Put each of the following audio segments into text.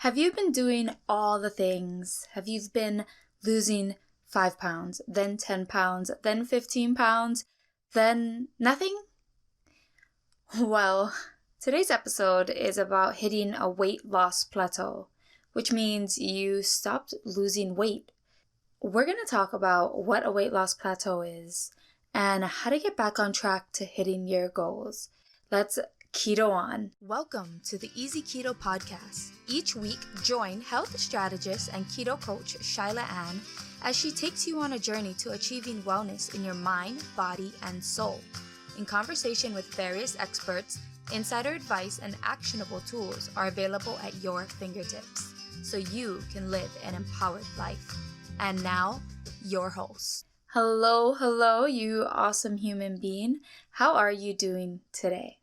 Have you been doing all the things? Have you been losing 5 pounds, then 10 pounds, then 15 pounds, then nothing? Well, today's episode is about hitting a weight loss plateau, which means you stopped losing weight. We're going to talk about what a weight loss plateau is and how to get back on track to hitting your goals. Let's keto on. Welcome to the Easy Keto Podcast. Each week, join health strategist and keto coach Shyla Ann as she takes you on a journey to achieving wellness in your mind, body, and soul. In conversation with various experts, insider advice and actionable tools are available at your fingertips so you can live an empowered life. And now, your host. Hello, you awesome human being. How are you doing today?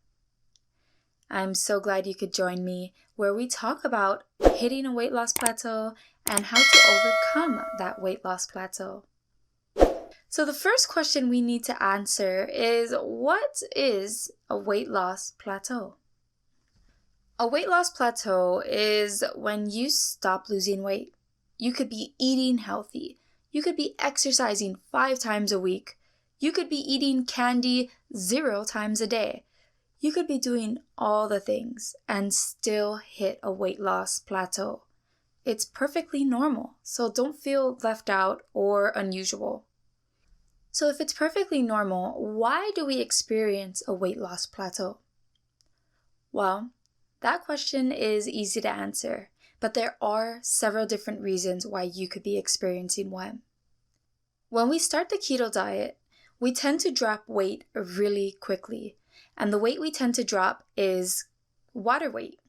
I'm so glad you could join me where we talk about hitting a weight loss plateau and how to overcome that weight loss plateau. So the first question we need to answer is, what is a weight loss plateau? A weight loss plateau is when you stop losing weight. You could be eating healthy. You could be exercising 5 times a week. You could be eating candy 0 times a day. You could be doing all the things and still hit a weight loss plateau. It's perfectly normal, so don't feel left out or unusual. So if it's perfectly normal, why do we experience a weight loss plateau? Well, that question is easy to answer, but there are several different reasons why you could be experiencing one. When we start the keto diet, we tend to drop weight really quickly. And the weight we tend to drop is water weight.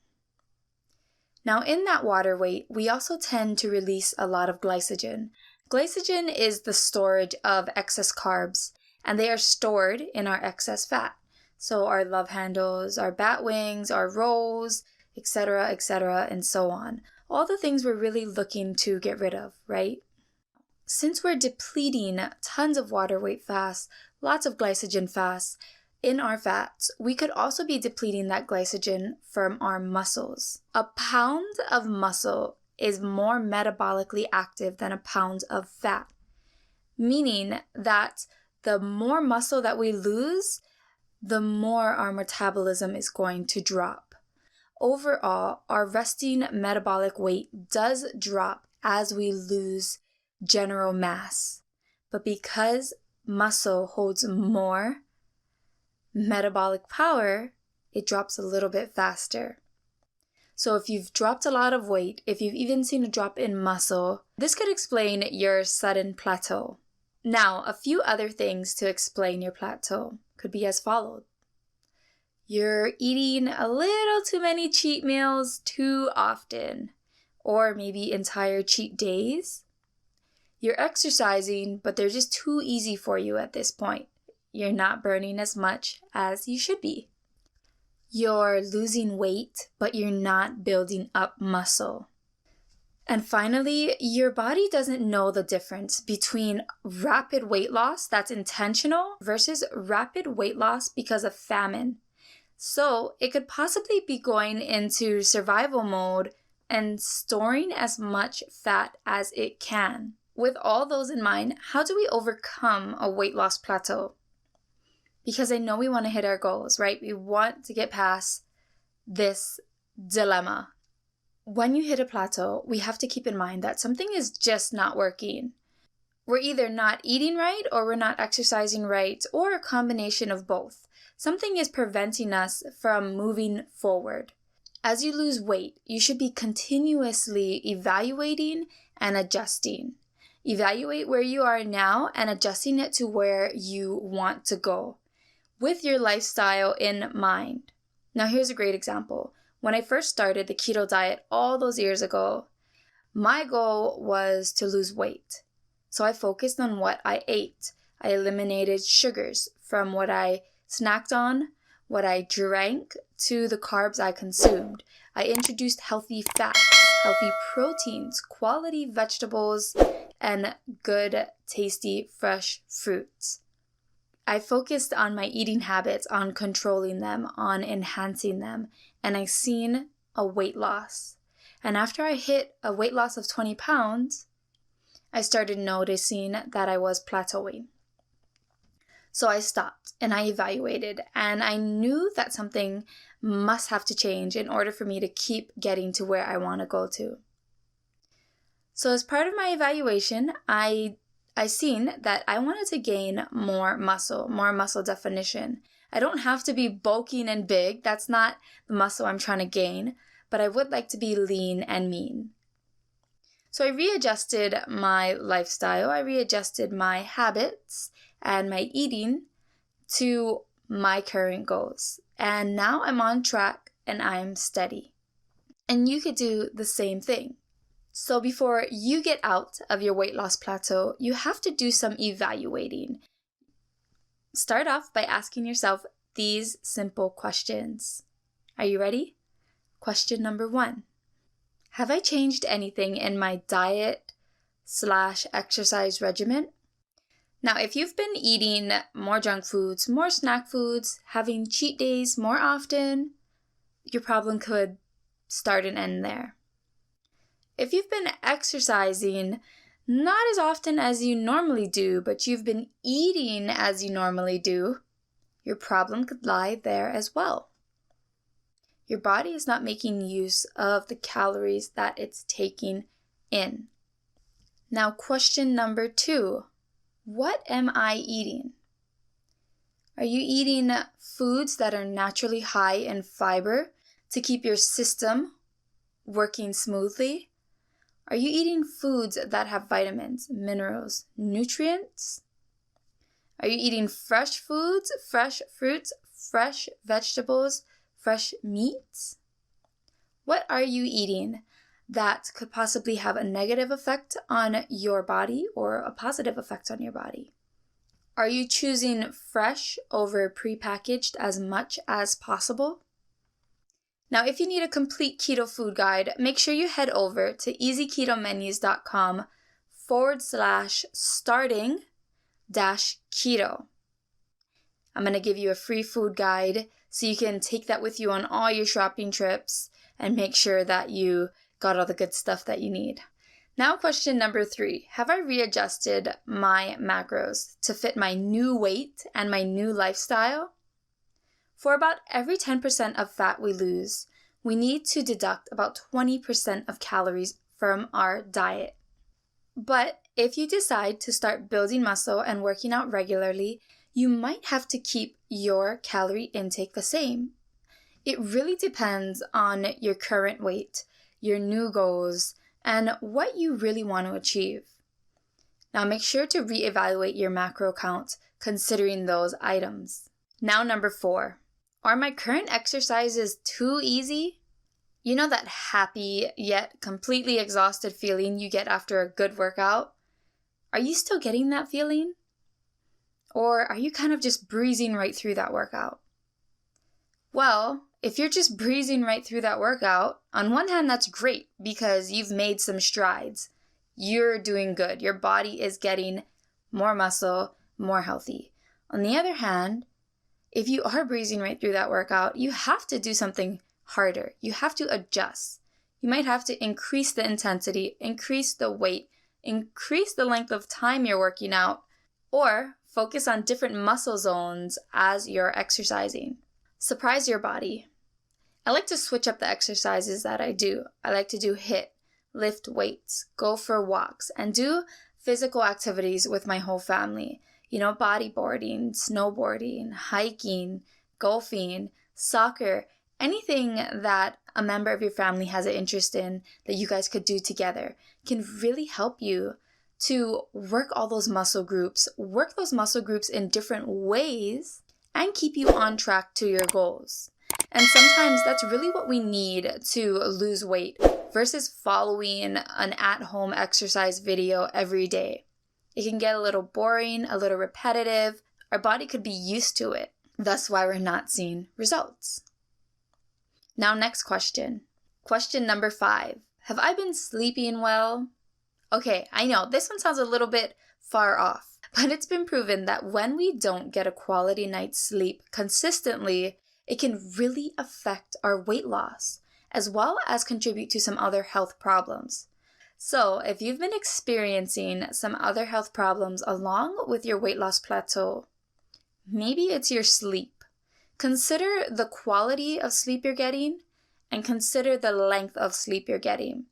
Now, in that water weight, we also tend to release a lot of glycogen. Glycogen is the storage of excess carbs, and they are stored in our excess fat. So our love handles, our bat wings, our rolls, etc., and so on. All the things we're really looking to get rid of, right? Since we're depleting tons of water weight fast, lots of glycogen fast, in our fats, we could also be depleting that glycogen from our muscles. A pound of muscle is more metabolically active than a pound of fat, meaning that the more muscle that we lose, the more our metabolism is going to drop. Overall, our resting metabolic weight does drop as we lose general mass, but because muscle holds more metabolic power, it drops a little bit faster. So if you've dropped a lot of weight, if you've even seen a drop in muscle, this could explain your sudden plateau. Now, a few other things to explain your plateau could be as follows. You're eating a little too many cheat meals too often, or maybe entire cheat days. You're exercising, but they're just too easy for you at this point. You're not burning as much as you should be. You're losing weight, but you're not building up muscle. And finally, your body doesn't know the difference between rapid weight loss that's intentional versus rapid weight loss because of famine. So it could possibly be going into survival mode and storing as much fat as it can. With all those in mind, how do we overcome a weight loss plateau? Because I know we want to hit our goals, right? We want to get past this dilemma. When you hit a plateau, we have to keep in mind that something is just not working. We're either not eating right or we're not exercising right, or a combination of both. Something is preventing us from moving forward. As you lose weight, you should be continuously evaluating and adjusting. Evaluate where you are now and adjusting it to where you want to go, with your lifestyle in mind. Now here's a great example. When I first started the keto diet all those years ago, my goal was to lose weight. So I focused on what I ate. I eliminated sugars from what I snacked on, what I drank, to the carbs I consumed. I introduced healthy fats, healthy proteins, quality vegetables, and good, tasty, fresh fruits. I focused on my eating habits, on controlling them, on enhancing them, and I've seen a weight loss. And after I hit a weight loss of 20 pounds, I started noticing that I was plateauing. So I stopped and I evaluated, and I knew that something must have to change in order for me to keep getting to where I want to go to. So as part of my evaluation, I seen that I wanted to gain more muscle definition. I don't have to be bulking and big. That's not the muscle I'm trying to gain, but I would like to be lean and mean. So I readjusted my lifestyle. I readjusted my habits and my eating to my current goals. And now I'm on track and I'm steady. And you could do the same thing. So before you get out of your weight loss plateau, you have to do some evaluating. Start off by asking yourself these simple questions. Are you ready? Question number 1. Have I changed anything in my diet/exercise regimen? Now, if you've been eating more junk foods, more snack foods, having cheat days more often, your problem could start and end there. If you've been exercising not as often as you normally do, but you've been eating as you normally do, your problem could lie there as well. Your body is not making use of the calories that it's taking in. Now, question number 2. What am I eating? Are you eating foods that are naturally high in fiber to keep your system working smoothly? Are you eating foods that have vitamins, minerals, nutrients? Are you eating fresh foods, fresh fruits, fresh vegetables, fresh meats? What are you eating that could possibly have a negative effect on your body or a positive effect on your body? Are you choosing fresh over prepackaged as much as possible? Now, if you need a complete keto food guide, make sure you head over to easyketomenus.com/starting-keto. I'm going to give you a free food guide so you can take that with you on all your shopping trips and make sure that you got all the good stuff that you need. Now, question number 3. Have I readjusted my macros to fit my new weight and my new lifestyle? For about every 10% of fat we lose, we need to deduct about 20% of calories from our diet. But if you decide to start building muscle and working out regularly, you might have to keep your calorie intake the same. It really depends on your current weight, your new goals, and what you really want to achieve. Now make sure to reevaluate your macro count considering those items. Now, number 4. Are my current exercises too easy? You know that happy yet completely exhausted feeling you get after a good workout? Are you still getting that feeling? Or are you kind of just breezing right through that workout? Well, if you're just breezing right through that workout, on one hand, that's great because you've made some strides. You're doing good. Your body is getting more muscle, more healthy. On the other hand, if you are breezing right through that workout, you have to do something harder. You have to adjust. You might have to increase the intensity, increase the weight, increase the length of time you're working out, or focus on different muscle zones as you're exercising. Surprise your body. I like to switch up the exercises that I do. I like to do HIIT, lift weights, go for walks, and do physical activities with my whole family. Bodyboarding, snowboarding, hiking, golfing, soccer, anything that a member of your family has an interest in that you guys could do together can really help you to work all those muscle groups, in different ways, and keep you on track to your goals. And sometimes that's really what we need to lose weight versus following an at-home exercise video every day. It can get a little boring, a little repetitive. Our body could be used to it. That's why we're not seeing results. Now, next question. Question number 5. Have I been sleeping well? Okay, I know this one sounds a little bit far off, but it's been proven that when we don't get a quality night's sleep consistently, it can really affect our weight loss. as well as contribute to some other health problems. So if you've been experiencing some other health problems along with your weight loss plateau, maybe it's your sleep. Consider the quality of sleep you're getting and consider the length of sleep you're getting.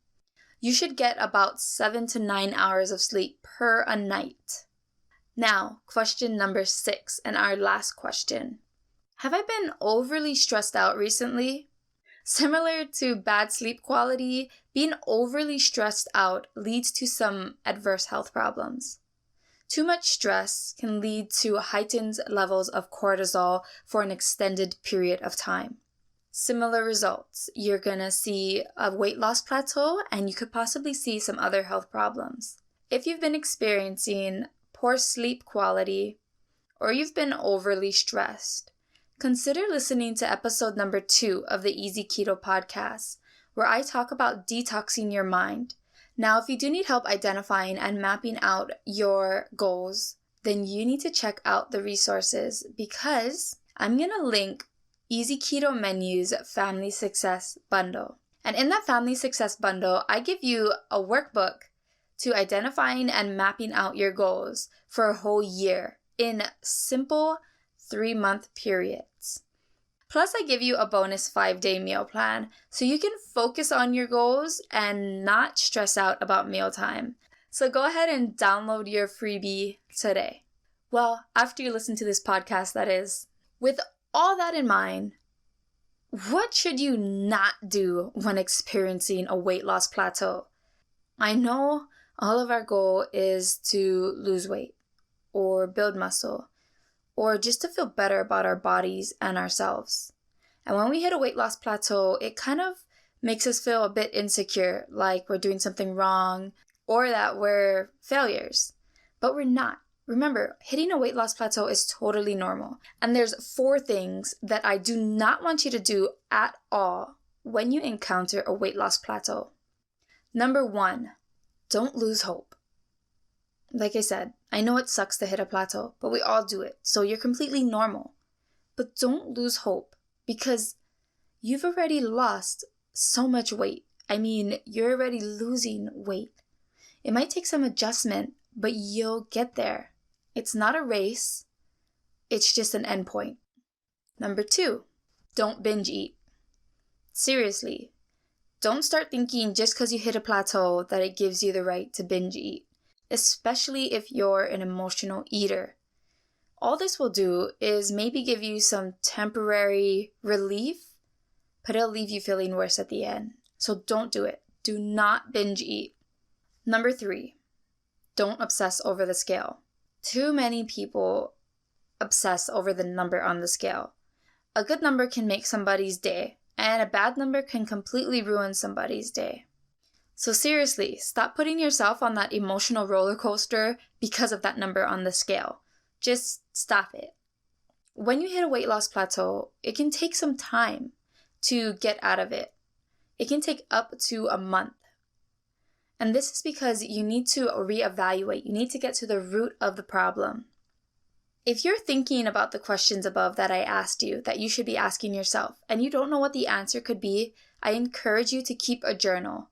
You should get about 7 to 9 hours of sleep per a night. Now, question number 6 and our last question. Have I been overly stressed out recently? Similar to bad sleep quality, being overly stressed out leads to some adverse health problems. Too much stress can lead to heightened levels of cortisol for an extended period of time. Similar results. You're going to see a weight loss plateau and you could possibly see some other health problems. If you've been experiencing poor sleep quality or you've been overly stressed, consider listening to episode number 2 of the Easy Keto Podcast, where I talk about detoxing your mind. Now, if you do need help identifying and mapping out your goals, then you need to check out the resources because I'm going to link Easy Keto Menu's Family Success Bundle. And in that Family Success Bundle, I give you a workbook to identifying and mapping out your goals for a whole year in simple 3-month periods. Plus, I give you a bonus 5-day meal plan so you can focus on your goals and not stress out about mealtime. So go ahead and download your freebie today. Well, after you listen to this podcast, that is. With all that in mind, what should you not do when experiencing a weight loss plateau? I know all of our goal is to lose weight or build muscle, or just to feel better about our bodies and ourselves. And when we hit a weight loss plateau, it kind of makes us feel a bit insecure, like we're doing something wrong or that we're failures. But we're not. Remember, hitting a weight loss plateau is totally normal. And there's 4 things that I do not want you to do at all when you encounter a weight loss plateau. Number 1, don't lose hope. Like I said, I know it sucks to hit a plateau, but we all do it, so you're completely normal. But don't lose hope because you've already lost so much weight. I mean, you're already losing weight. It might take some adjustment, but you'll get there. It's not a race, it's just an endpoint. Number 2, don't binge eat. Seriously, don't start thinking just because you hit a plateau that it gives you the right to binge eat, especially if you're an emotional eater. All this will do is maybe give you some temporary relief, but it'll leave you feeling worse at the end. So don't do it. Do not binge eat. Number 3, don't obsess over the scale. Too many people obsess over the number on the scale. A good number can make somebody's day, and a bad number can completely ruin somebody's day. So seriously, stop putting yourself on that emotional roller coaster because of that number on the scale. Just stop it. When you hit a weight loss plateau, it can take some time to get out of it. It can take up to a month. And this is because you need to reevaluate. You need to get to the root of the problem. If you're thinking about the questions above that I asked you, that you should be asking yourself, and you don't know what the answer could be, I encourage you to keep a journal.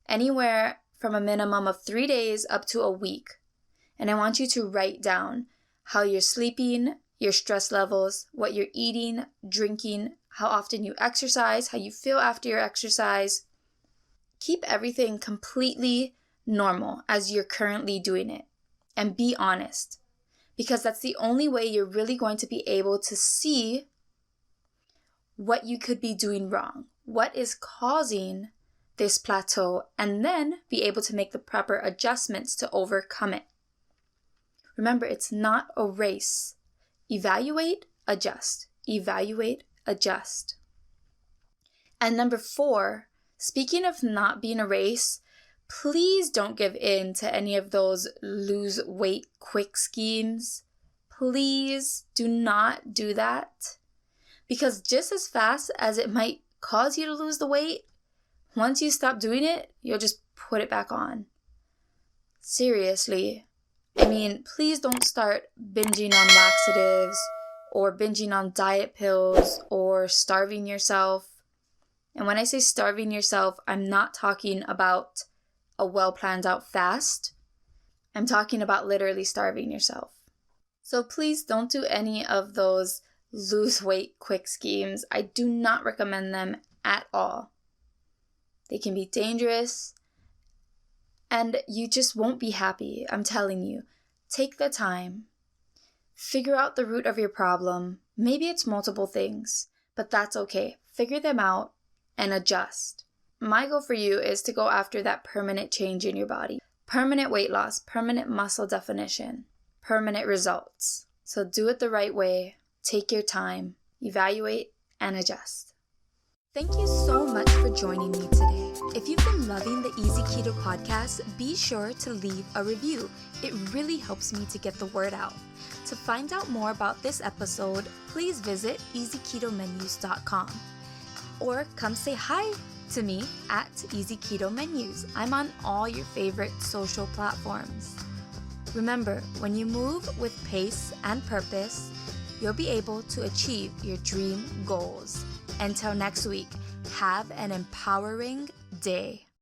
Anywhere from a minimum of 3 days up to a week. And I want you to write down how you're sleeping, your stress levels, what you're eating, drinking, how often you exercise, how you feel after your exercise. Keep everything completely normal as you're currently doing it. And be honest. Because that's the only way you're really going to be able to see what you could be doing wrong. What is causing this plateau, and then be able to make the proper adjustments to overcome it. Remember, it's not a race. Evaluate, adjust. Evaluate, adjust. And number 4, speaking of not being a race, please don't give in to any of those lose weight quick schemes. Please do not do that. Because just as fast as it might cause you to lose the weight, once you stop doing it, you'll just put it back on. Seriously. I mean, please don't start binging on laxatives or binging on diet pills or starving yourself. And when I say starving yourself, I'm not talking about a well-planned out fast. I'm talking about literally starving yourself. So please don't do any of those lose weight quick schemes. I do not recommend them at all. They can be dangerous and you just won't be happy. I'm telling you, take the time, figure out the root of your problem. Maybe it's multiple things, but that's okay. Figure them out and adjust. My goal for you is to go after that permanent change in your body. Permanent weight loss, permanent muscle definition, permanent results. So do it the right way. Take your time, evaluate, and adjust. Thank you so much for joining me today. If you've been loving the Easy Keto Podcast, be sure to leave a review. It really helps me to get the word out. To find out more about this episode, please visit easyketomenus.com or come say hi to me at Easy Keto Menus. I'm on all your favorite social platforms. Remember, when you move with pace and purpose, you'll be able to achieve your dream goals. Until next week, have an empowering day.